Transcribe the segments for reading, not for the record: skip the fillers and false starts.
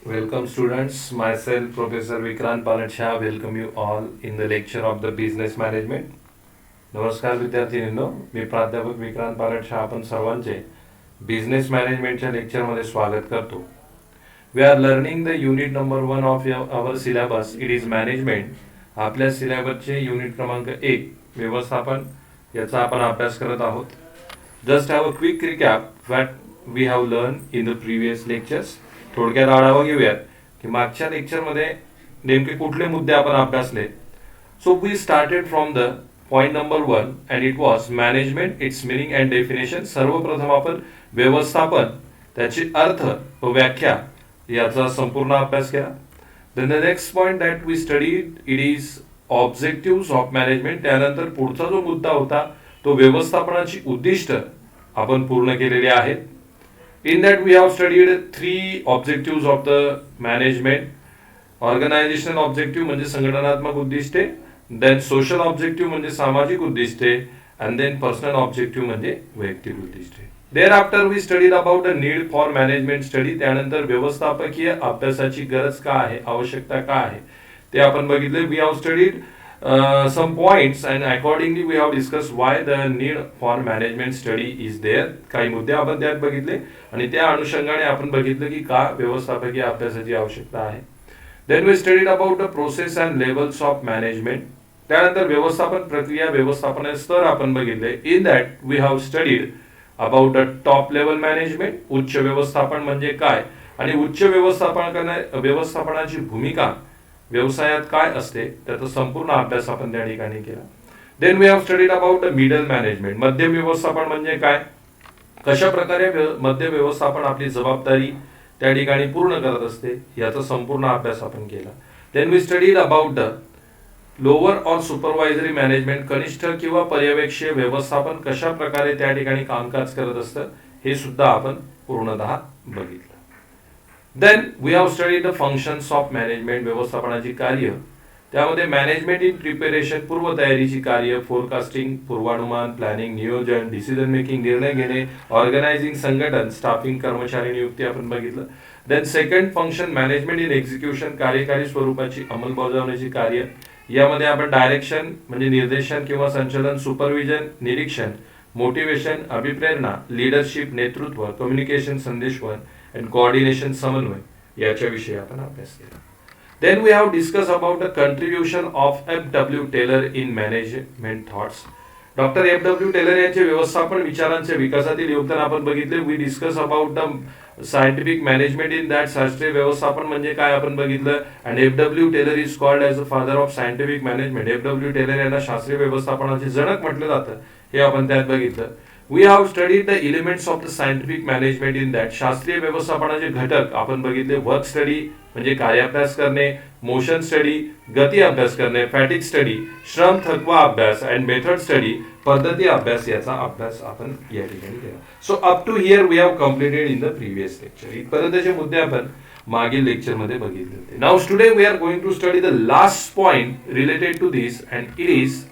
Welcome students, myself Professor Vikrant Palanshah welcome you all in the lecture of the business management. नमस्कार विद्यार्थिनींनो, मी प्राध्यापक विक्रांत पालटशा आपण सर्वांचे business मॅनेजमेंटच्या लेक्चरमध्ये स्वागत करतो. We are learning the unit number 1 of our syllabus. It is management. आपल्या सिलेबसचे युनिट क्रमांक 1 व्यवस्थापन याचा आपण अभ्यास करत आहोत. Just have a quick recap what we have learn in the previous lectures. थोडक्यात आढावा घेऊयात की मागच्या लेक्चरमध्ये नेमके कुठले मुद्दे आपण अभ्यासले. So we started from the point number 1 and it was management, its meaning and definition. सर्वप्रथम आपण व्यवस्थापन, त्याची अर्थ व व्याख्या याचा संपूर्ण अभ्यास केला. Then the next point that we studied it is objective of management. त्यानंतर पुढचा जो मुद्दा होता तो व्यवस्थापनाची उद्दिष्ट आपण पूर्ण केलेली आहेत. In that we have studied 3 objectives of the management. Organizational objective म्हणजे संघटनात्मक उद्दिष्टे, then social objective म्हणजे सामाजिक उद्दिष्टे, and then personal objective म्हणजे वैयक्तिक उद्दिष्टे. Thereafter we studied about the need for management study. त्यानंतर व्यवस्थापकीय अभ्यासाची गरज का आहे, आवश्यकता का आहे ते आपण बघितले. We have studied some points and accordingly we have discussed why the need for management study is there. काही मुद्दे आपण त्यात बघितले आणि त्या अनुषंगाने आपण बघितलं की का व्यवस्थापकीय अभ्यासाची आवश्यकता आहे. Then we studied about the process and levels of management. त्यानंतर व्यवस्थापन प्रक्रिया, व्यवस्थापन स्तर आपण बघितले. In that we have studied about the top level management. उच्च व्यवस्थापन म्हणजे काय आणि उच्च व्यवस्थापनाची भूमिका व्यवसायात काय असते त्याचा संपूर्ण अभ्यास आपण त्या ठिकाणी केला. Then we have studied about the middle management. मध्य व्यवस्थापन म्हणजे काय, कशा प्रकारे मध्य व्यवस्थापन आपली जबाबदारी त्या ठिकाणी पूर्ण करत असते याचा संपूर्ण अभ्यास आपण केला. Then we studied about the lower or supervisory management. कनिष्ठ किंवा पर्यवेक्षीय व्यवस्थापन कशा प्रकारे त्या ठिकाणी कामकाज करत असतं हे सुद्धा आपण पूर्णतः बघितलं. Then we have studied the functions of management. व्यवस्थापनाची कार्य, त्यामध्ये मॅनेजमेंट इन प्रिपेरेशन, पूर्वतयारीची कार्य, फोरकास्टिंग पूर्वानुमान, प्लॅनिंग नियोजन, डिसिजन मेकिंग निर्णय घेणे, ऑर्गनायझिंग संघटन, स्टाफिंग कर्मचारी नियुक्ती आपण बघितलं. Then second function management in execution, कार्यकारी स्वरूपाची अंमलबजावणीची कार्य. यामध्ये आपण डायरेक्शन म्हणजे निर्देशन किंवा संचालन, सुपरविजन निरीक्षण, मोटिवेशन अभिप्रेरणा, लीडरशिप नेतृत्व, कम्युनिकेशन संदेशवहन and coordination समन्वय याच्याविषयी आपण अभ्यास केला. Then we have discussed about the contribution of F.W. Taylor in management thoughts. Doctor F.W. Taylor यांचे व्यवस्थापन विचारांच्या विकासातील योगदान आपण बघितले. We discuss about the scientific management in that. शास्त्रीय व्यवस्थापन म्हणजे काय आपण बघितलं. And F.W. Taylor is called as the father of scientific management. F.W. Taylor यांना शास्त्रीय व्यवस्थापनाचे जनक म्हटलं जातं हे आपण त्यात बघितलं. We have studied the elements of the scientific management in that. शास्त्रीय व्यवस्थापनाचे घटक आपण बघितले. वर्क स्टडी म्हणजे कार्याभ्यास करणे, मोशन स्टडी गती अभ्यास करणे, फॅटिक स्टडी श्रम थकवा अभ्यास, अँड मेथड स्टडी पद्धती अभ्यास याचा अभ्यास आपण या ठिकाणी केला. So up to here we have completed in the previous lecture. इथपर्यंतचे मुद्दे आपण मागील लेक्चर मध्ये बघितले होते. Now today we are going to study the last point related to this and it is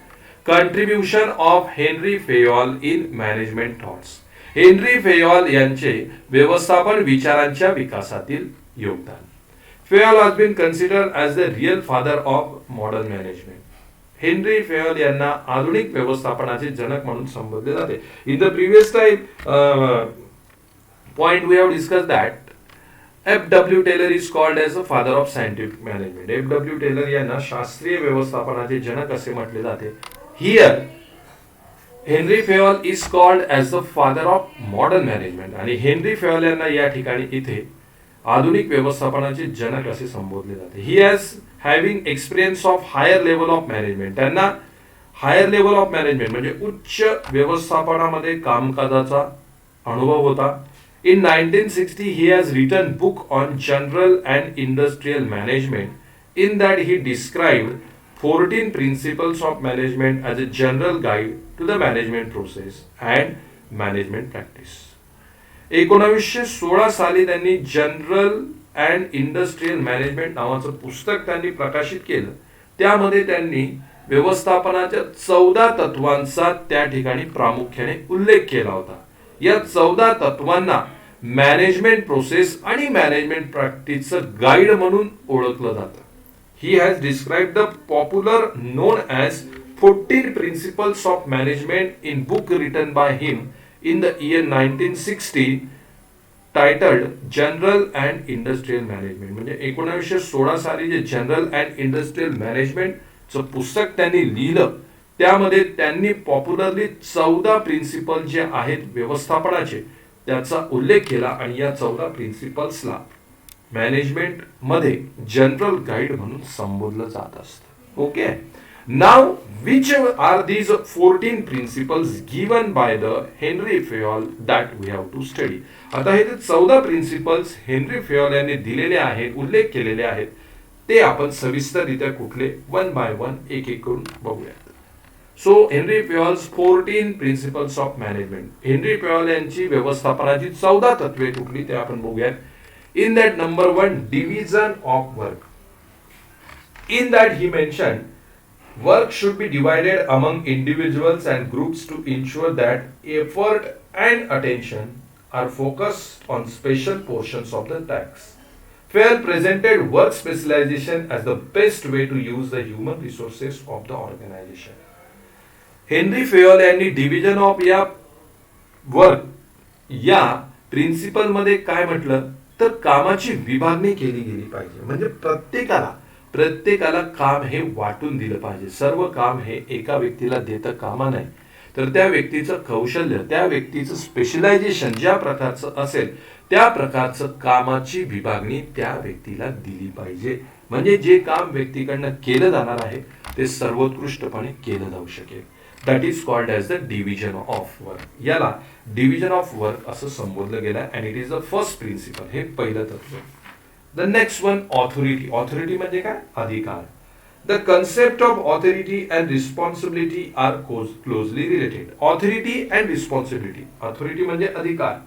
contribution of Henry Fayol in management thoughts. Henry Fayol यांचे व्यवस्थापन विचारांच्या विकासातील योगदान. Fayol has been considered as the real father of modern management. Henry Fayol यांना आधुनिक व्यवस्थापनाचे जनक म्हणून संबोधले जाते. In the previous point we have discuss that F.W. Taylor is called as the father of scientific management. F.W. Taylor यांना शास्त्रीय व्यवस्थापनाचे जनक असे म्हटले जाते. Here, Henry Fayol is called as the father of modern management. आणि Henry Fayol यांना या ठिकाणी इथे आधुनिक व्यवस्थापनाचे जनक असे संबोधले जाते. He has having experience of higher level of management. त्यांना हायर लेवल ऑफ मॅनेजमेंट म्हणजे उच्च व्यवस्थापनामध्ये कामकाजाचा अनुभव होता. In 1960 he has written book on general and industrial management. In that he described 14 principles of management as a general guide to the management process and management practice. 1916 साली त्यांनी general and industrial management नावाचं पुस्तक त्यांनी प्रकाशित केलं. त्यामध्ये त्यांनी व्यवस्थापनाच्या 14 तत्वांचा त्या ठिकाणी प्रामुख्याने उल्लेख केला होता. या 14 तत्वांना मॅनेजमेंट प्रोसेस आणि मॅनेजमेंट प्रॅक्टिसचं गाईड म्हणून ओळखलं जातं. He has describe the popular non as 14 principles of management in book written by him in the year 1960 टायटल्ड general and industrial management. म्हणजे 1916 साली जे जनरल अँड इंडस्ट्रियल मॅनेजमेंटचं पुस्तक त्यांनी लिहिलं त्यामध्ये त्यांनी पॉप्युलरली 14 प्रिन्सिपल जे आहेत व्यवस्थापनाचे त्याचा उल्लेख केला आणि या 14 प्रिन्सिपल्सला मॅनेजमेंट मध्ये जनरल गाईड म्हणून संबोधलं जात असतं. Okay, now which are these 14 principles given by the Henry Fayol that we have to study. आता हे 14 प्रिन्सिपल्स हेनरी फेयॉल यांनी दिलेले आहेत, उल्लेख केलेले आहेत, ते आपण सविस्तररित्या कुठले वन बाय वन एक एक करून बघूयात. So Henry Fayol's 14 principles of management. Henry Fayol यांची व्यवस्थापनाची 14 तत्वे कुठली ते आपण बघूयात. In that number 1, division of work. In that he mentioned work should be divided among individuals and groups to ensure that effort and attention are focused on special portions of the task. Fair presented work specialization as the best way to use the human resources of the organization. Henry Fayol यांनी division of या work या principle मध्ये काय म्हटलं तर कामाची विभागणी केली गेली पाहिजे. म्हणजे प्रत्येकाला काम हे वाटून दिलं पाहिजे. सर्व काम हे एका व्यक्तीला देतं कामा नाही, तर त्या व्यक्तीचं कौशल्य, त्या व्यक्तीचं स्पेशलायझेशन ज्या प्रकारचं असेल त्या प्रकारचं कामाची विभागणी त्या व्यक्तीला दिली पाहिजे. म्हणजे जे काम व्यक्तीकडनं केलं जाणार आहे ते सर्वोत्कृष्टपणे केलं जाऊ शकेल. That is called as the division of work. याला डिव्हिजन ऑफ वर्क असं संबोधलं गेलं and it is the first principle. हे पहिलं तत्व. The next one authority. Authority म्हणजे काय? अधिकार. The concept of authority and responsibility are closely related. Authority and responsibility. Authority म्हणजे अधिकार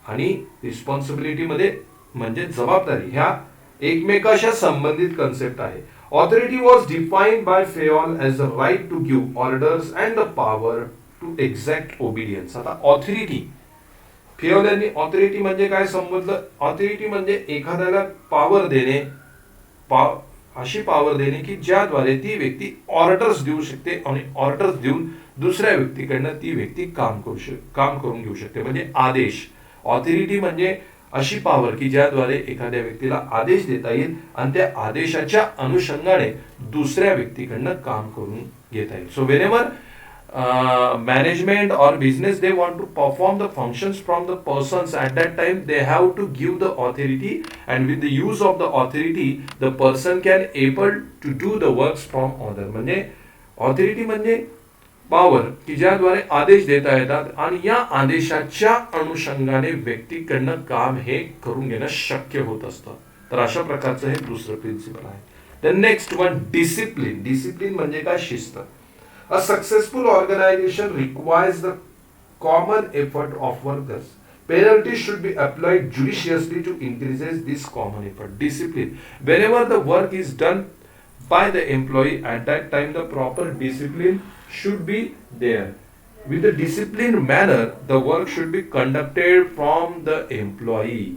आणि रिस्पॉन्सिबिलिटी मध्ये म्हणजे जबाबदारी, ह्या एकमेकांशी संबंधित कन्सेप्ट आहे. Authority was defined by Fayol as the right to give orders and the power to exact obedience. आता ऑथॉरिटी, फेयॉल यांनी ऑथॉरिटी म्हणजे काय संबोधलं? ऑथॉरिटी म्हणजे एखाद्याला पॉवर देणे, अशी पॉवर देणे की ज्याद्वारे ती व्यक्ती ऑर्डर्स देऊ शकते आणि ऑर्डर्स देऊन दुसऱ्या व्यक्तीकडनं ती व्यक्ती काम करून घेऊ शकते. म्हणजे आदेश. ऑथॉरिटी म्हणजे अशी पॉवर की ज्याद्वारे एखाद्या व्यक्तीला आदेश देता येईल आणि त्या आदेशाच्या अनुषंगाने दुसऱ्या व्यक्तीकडनं काम करून घेता येईल. So whenever management or business they want to perform the functions from the persons at that time, they have to give the authority, and with the use of the authority the person can able to do the works from other. म्हणजे authority म्हणजे power की ज्याद्वारे आदेश देता येतात आणि या आदेशाच्या अनुषंगाने व्यक्तीकडनं काम हे करून घेणं शक्य होत असतं. तर अशा प्रकारचं हे दुसरं प्रिन्सिपल आहे. The next one discipline. Discipline म्हणजे काय? शिस्त. A successful organization requires the common effort of workers. Penalties should be applied judiciously to increase this common effort. Discipline. Whenever the work is done by the employee, at that time the proper discipline should be there. With a disciplined manner, the work should be conducted from the employee.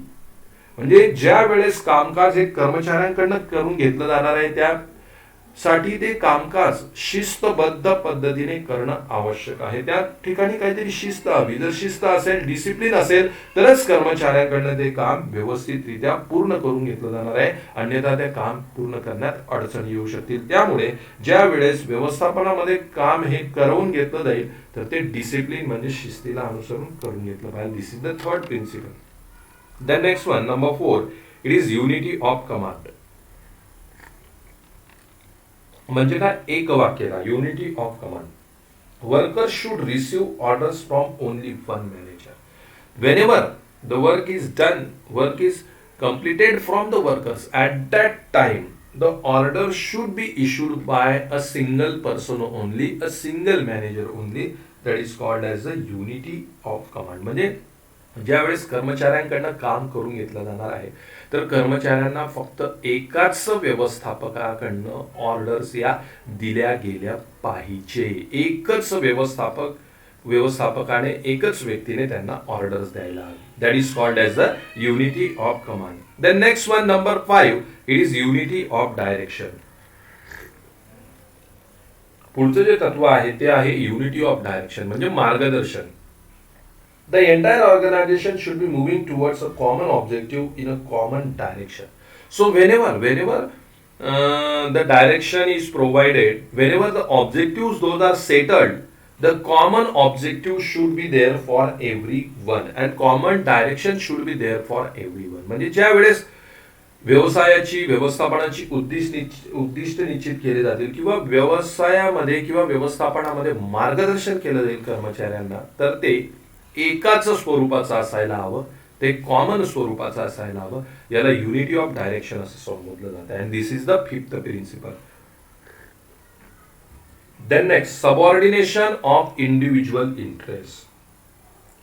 म्हणजे ज्या वेळेस कामकाज हे कर्मचाऱ्यांकडनं करून घेतलं जाणार आहे त्यासाठी ते कामकाज शिस्तबद्ध पद्धतीने करणं आवश्यक आहे. त्या ठिकाणी काहीतरी शिस्त हवी. जर शिस्त असेल, डिसिप्लिन असेल तरच कर्मचाऱ्यांकडनं ते काम व्यवस्थितरित्या पूर्ण करून घेतलं जाणार आहे, अन्यथा ते काम पूर्ण करण्यात अडचणी येऊ शकतील. त्यामुळे ज्या वेळेस व्यवस्थापनामध्ये काम हे करवून घेतलं जाईल तर ते डिसिप्लिन म्हणजे शिस्तीला अनुसरून करून घेतलं पाहिजे. This is the third principle. The next one, number 4, it is unity of command. म्हणजे काय? एक वाक्याला unity of command. Workers should receive orders from only one manager. Whenever the work is done, work is completed from the workers, at that time the order should be issued by a single person only, a single manager only. That is called as the unity of command. म्हणजे ज्यावेळेस कर्मचाऱ्यांकडनं काम करून घेतलं जाणार आहे तर कर्मचाऱ्यांना फक्त एकाच व्यवस्थापकाकडनं ऑर्डर्स या दिल्या गेल्या पाहिजे. एकच व्यवस्थापक व्यवस्थापकाने एकच व्यक्तीने त्यांना ऑर्डर्स द्यायला हवी. That is called as the unity of command. The next one number 5 it is unity of direction. पुढचं जे तत्व आहे ते आहे युनिटी ऑफ डायरेक्शन म्हणजे मार्गदर्शन. The entire organization should be moving towards a common objective in a common direction. So whenever the direction is provided, whenever the objectives those are settled, the common objective should be there for everyone and common direction should be there for everyone. म्हणजे ज्या वेळेस व्यवसायाची व्यवस्थापनाची उद्दिष्ट निश्चित केले जातील किंवा व्यवसायामध्ये किंवा व्यवस्थापनामध्ये मार्गदर्शन केलं जाईल कर्मचाऱ्यांना, तर ते एकाच स्वरूपाचं असायला हवं, ते कॉमन स्वरूपाचं असायला हवं. याला युनिटी ऑफ डायरेक्शन असं संबोधलं जातं. And this is the 5th principle. Then next, subordination of individual interest.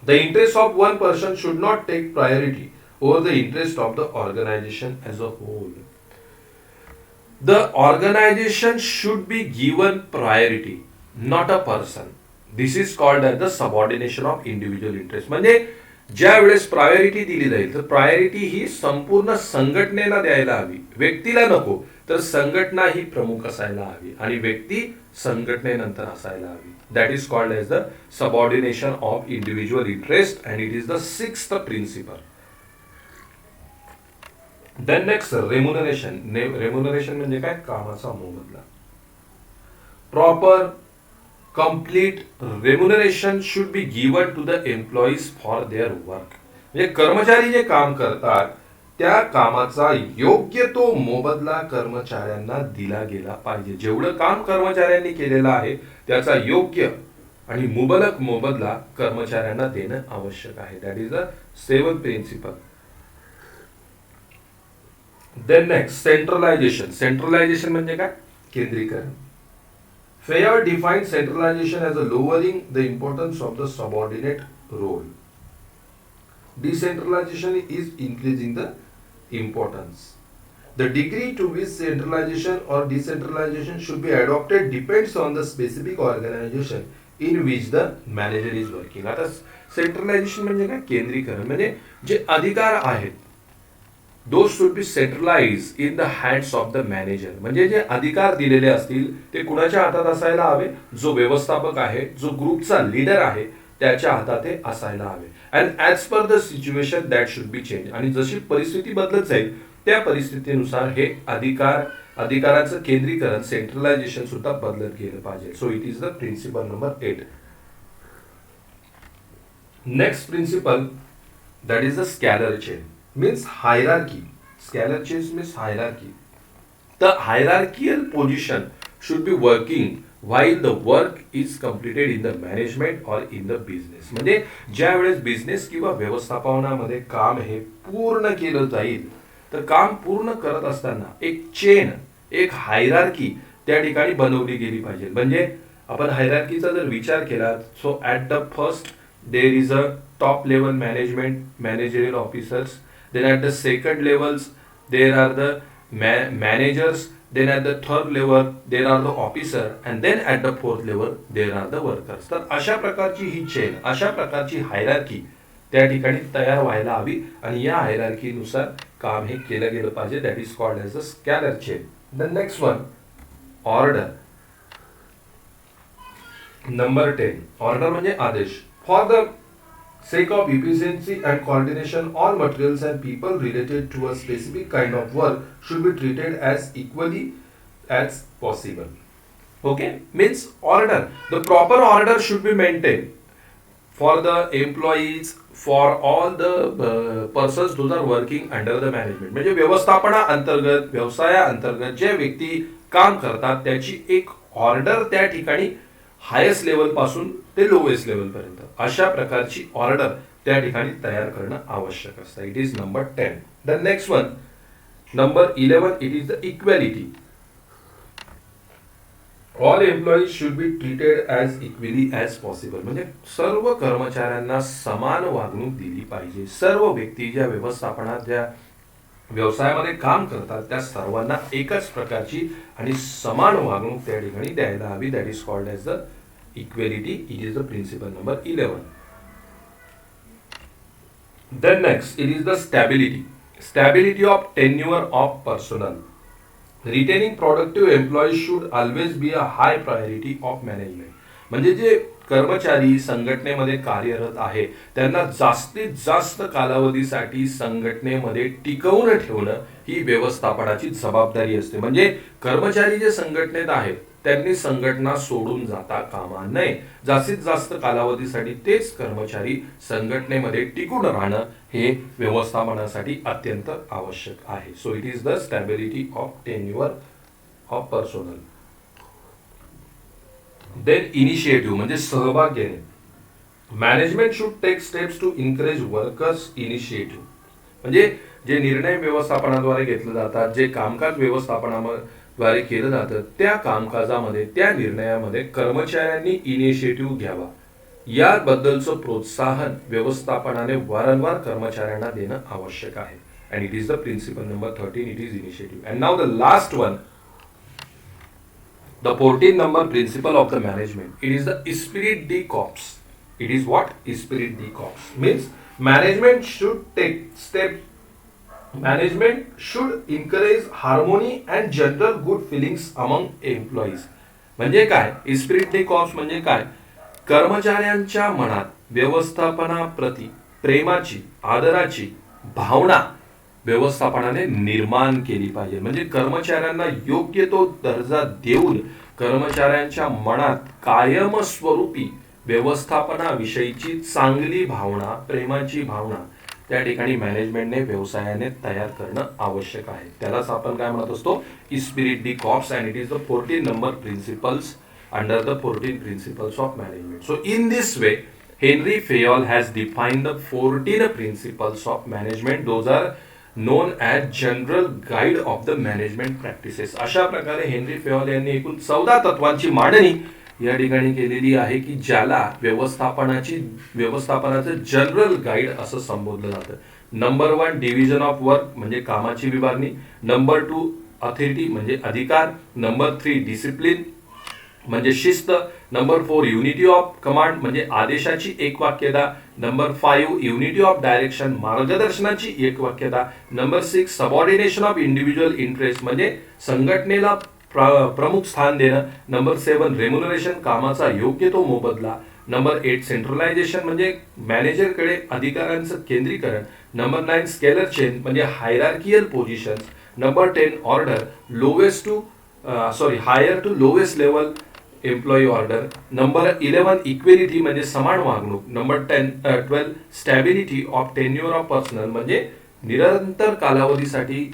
The interest of one person should not take priority over the interest of the organization as a whole. The organization should be given priority, not a person. This is called as the subordination of individual interest. म्हणजे ज्या वेळेस priority दिली जाईल तर priority ही संपूर्ण संघटनेला द्यायला हवी, व्यक्तीला नको. तर संघटना ही प्रमुख असायला हवी आणि व्यक्ती संघटनेनंतर असायला हवी. That is called as the subordination of individual interest and it is the 6th principle. Then next, remuneration. Remuneration म्हणजे काय? कामाचा मोबदला. Proper complete remuneration should be given to the employees for their work. म्हणजे कर्मचारी जे काम करतात त्या कामाचा योग्य तो मोबदला कर्मचाऱ्यांना दिला गेला पाहिजे. जेवढं काम कर्मचाऱ्यांनी केलेलं आहे त्याचा योग्य आणि मुबलक मोबदला कर्मचाऱ्यांना देणं आवश्यक आहे. That is the 7th principle. Then next, centralisation. Centralisation म्हणजे काय? केंद्रीकरण. Fair defines centralization as a lowering the importance of the subordinate role. Decentralization is increasing the importance. The degree to which centralization or decentralization should be adopted depends on the specific organization in which the manager is working. आता सेंट्रलायझेशन म्हणजे काय? केंद्रीकरण. म्हणजे जे अधिकार आहेत those should be centralized in the hands of the manager. म्हणजे जे अधिकार दिलेले असतील ते कुणाच्या हातात असायला हवे? जो व्यवस्थापक आहे, जो ग्रुपचा लीडर आहे त्याच्या हातात ते असायला हवे. And as per the situation that should be change. आणि जशी परिस्थिती बदलत जाईल त्या परिस्थितीनुसार हे अधिकाराचं केंद्रीकरण, सेंट्रलायझेशन सुद्धा बदलत गेलं पाहिजे. So it is the principle number 8. Next principle that is the scalar chain. Means hierarchy. Scalar chains means hierarchy. The hierarchical position should be working while the work is completed in the management or in the business. म्हणजे ज्या वेळेस business किंवा व्यवस्थापनामध्ये काम हे पूर्ण केलं जाईल तर काम पूर्ण करत असताना एक चेन, एक हायरार्की त्या ठिकाणी बनवली गेली पाहिजे. म्हणजे आपण हायरार्कीचा जर विचार केला, so at the first there is a top level management, managerial officers. Then at the second levels there are the managers. Then at the third level there are the officer and then at the fourth level there are the workers. तर अशा प्रकारची ही chain, अशा प्रकारची hierarchy त्या ठिकाणी तयार व्हायला हवी आणि या हायरार्कीनुसार काम हे केलं गेलं पाहिजे. That is called as a scalar chain. The next one, order. Number 10, order म्हणजे आदेश. For the sake of efficiency and coordination, all materials and people related to a specific kind of work should be treated as equally as possible. Okay, means order. The proper order should be maintained for the employees, for all the persons who are working under the management. म्हणजे व्यवस्थापना अंतर्गत, व्यवसाया अंतर्गत जे व्यक्ती काम करतात त्याची एक ऑर्डर त्या ठिकाणी हायेस्ट लेवल पासून ते लोएस्ट लेवल पर्यंत अशा प्रकारची ऑर्डर त्या ठिकाणी तयार करणं आवश्यक असतं. It is number 10. The next one, number 11, it is the equality. All employees should be treated as equally as possible. म्हणजे सर्व कर्मचाऱ्यांना समान वागणूक दिली पाहिजे. सर्व व्यक्ती ज्या व्यवस्थापनात, ज्या व्यवसायामध्ये काम करतात त्या सर्वांना एकच प्रकारची आणि समान वागणूक त्या ठिकाणी द्यायला हवी. That is called as the equality. It is the principle number 11. Then next, it is the stability. Stability of tenure of personnel. Retaining productive employees should always be a high priority of management. म्हणजे जे कर्मचारी संघटनेमध्ये कार्यरत आहे त्यांना जास्तीत जास्त कालावधीसाठी संघटनेमध्ये टिकवून ठेवणं ही व्यवस्थापनाची जबाबदारी असते. म्हणजे कर्मचारी जे संघटनेत आहेत त्यांनी संघटना सोडून जाता कामा नये. जास्तीत जास्त कालावधीसाठी तेच कर्मचारी संघटनेमध्ये टिकून राहणं हे व्यवस्थापनासाठी अत्यंत आवश्यक आहे. So it is the stability of tenure of personnel. Then initiative म्हणजे सहभाग घेणे. Management should take steps to encourage workers initiative. म्हणजे जे निर्णय व्यवस्थापनाद्वारे घेतले जातात, जे कामकाज व्यवस्थापनाद्वारे केलं जातं, त्या कामकाजामध्ये त्या निर्णयामध्ये कर्मचाऱ्यांनी इनिशिएटिव्ह घ्यावा. याबद्दलचं प्रोत्साहन व्यवस्थापनाने वारंवार कर्मचाऱ्यांना देणं आवश्यक आहे. And it is the principle number 13. It is initiative. And now the last one, the 14 number principle of the management. It is the esprit de corps. It is what? Esprit de corps means management should take steps. Management should encourage harmony and general good feelings among employees. म्हणजे काय? esprit de corps म्हणजे काय? कर्मचाऱ्यांच्या मनात व्यवस्थापनाप्रती प्रेमाची, आदराची भावना व्यवस्थापनाने निर्माण केली पाहिजे. म्हणजे कर्मचाऱ्यांना योग्य तो दर्जा देऊन कर्मचाऱ्यांच्या मनात कायमस्वरूपी व्यवस्थापनाविषयीची चांगली भावना, प्रेमाची भावना त्या ठिकाणी मॅनेजमेंटने, व्यवसायाने तयार करणं आवश्यक आहे. त्यालाच आपण काय म्हणत असतो? Spirit D corps. And it is the 14 number principles under the 14 principles of management. So in this way Henry Fayol has defined the 14 principles of management. Those are known as general guide of the management practices. अशा प्रकारे Henry Fayol यांनी एकूण 14 तत्वांची मांडणी या ठिकाणी केलेली आहे की ज्याला व्यवस्थापनाचं जनरल गाईड असं संबोधलं जातं. नंबर 1 डिव्हिजन ऑफ वर्क म्हणजे कामाची विभागणी. नंबर 2 ऑथॉरिटी म्हणजे अधिकार. नंबर 3 डिसिप्लिन म्हणजे शिस्त. नंबर 4 युनिटी ऑफ कमांड म्हणजे आदेशाची एकवाक्यता. नंबर 5 युनिटी ऑफ डायरेक्शन मार्गदर्शनाची एकवाक्यता. Number 6 subordination of individual interest म्हणजे संघटनेला प्रमुख स्थान देणं. नंबर 7 रेम्युनरेशन कामाचा योग्य तो मोबदला. नंबर 8 सेंट्रलायझेशन म्हणजे मॅनेजरकडे अधिकारांचं केंद्रीकरण. नंबर 9 स्केलर चेन म्हणजे hierarchical positions. Number 10 order higher to lowest level employee order. Number 11 equality म्हणजे समान वागणूक. Number 12 stability of tenure of personnel म्हणजे निरंतर कालावधीसाठी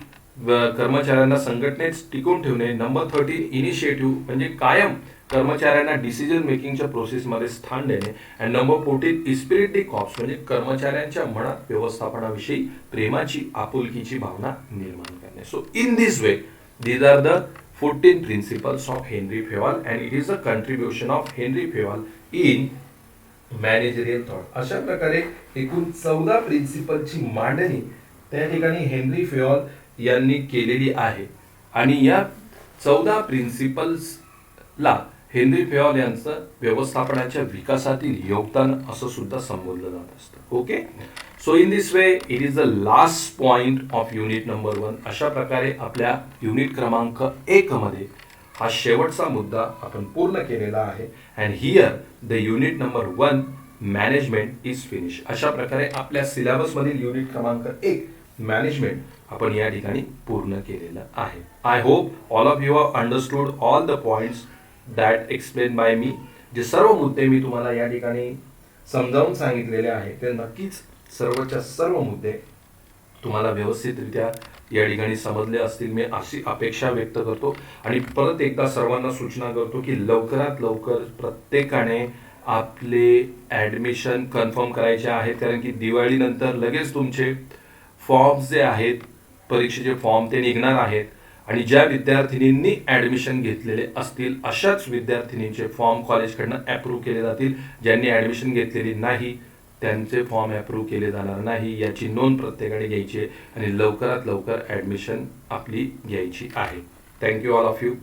कर्मचाऱ्यांना संघटनेत टिकून ठेवणे. नंबर 13 इनिशिएटिव्ह म्हणजे कायम कर्मचाऱ्यांना डिसिजन मेकिंगच्या प्रोसेसमध्ये स्थान देणे. And number 14 spirit D corps म्हणजे कर्मचाऱ्यांच्या मनात व्यवस्थापनाविषयी प्रेमाची, आपुलकीची भावना निर्माण करणे. So in this way these are the 14 principles of Henry Fayol and it is a contribution of Henry Fayol in managerial thought. अशा प्रकारे एकूण 14 प्रिन्सिपलची मांडणी त्या ठिकाणी हेनरी फेयॉल यांनी केलेली आहे. आणि या 14 प्रिन्सिपल्सला हेनरी फेयॉल यांचं व्यवस्थापनाच्या विकासातील योगदान असं सुद्धा संबोधलं जात असतं. Okay. So in this way it is the last point of unit number 1. अशा प्रकारे आपल्या युनिट क्रमांक 1 मध्ये हा शेवटचा मुद्दा आपण पूर्ण केलेला आहे. And here the unit number 1 management is finish. अशा प्रकारे आपल्या सिलेबस मधील युनिट क्रमांक 1 मॅनेजमेंट आपण या ठिकाणी पूर्ण केलेलं आहे. I hope all of you have understood all the points that explain by me. जे सर्व मुद्दे मी तुम्हाला या ठिकाणी समजावून सांगितलेले आहे ते नक्कीच सर्वच्या सर्व मुद्दे तुम्हाला व्यवस्थितरित्या या ठिकाणी समजले असतील मी अशी अपेक्षा व्यक्त करतो. आणि परत एकदा सर्वांना सूचना करतो की लवकरात लवकर प्रत्येकाने आपले ॲडमिशन कन्फर्म करायचे आहेत. कारण की दिवाळीनंतर लगेच तुमचे फॉर्म्स जे आहेत, परीक्षेचे फॉर्म ते निघणार आहेत. आणि ज्या विद्यार्थिनींनी ॲडमिशन घेतलेले असतील अशाच विद्यार्थिनींचे फॉर्म कॉलेजकडनं ॲप्रूव्ह केले जातील. ज्यांनी ॲडमिशन घेतलेली नाही त्यांचे फॉर्म अप्रूव्ह केले जाणार नाही याची नोंद प्रत्येकाने घ्यायची आहे. आणि लवकरात लवकर ॲडमिशन आपली घ्यायची आहे. Thank you all of you.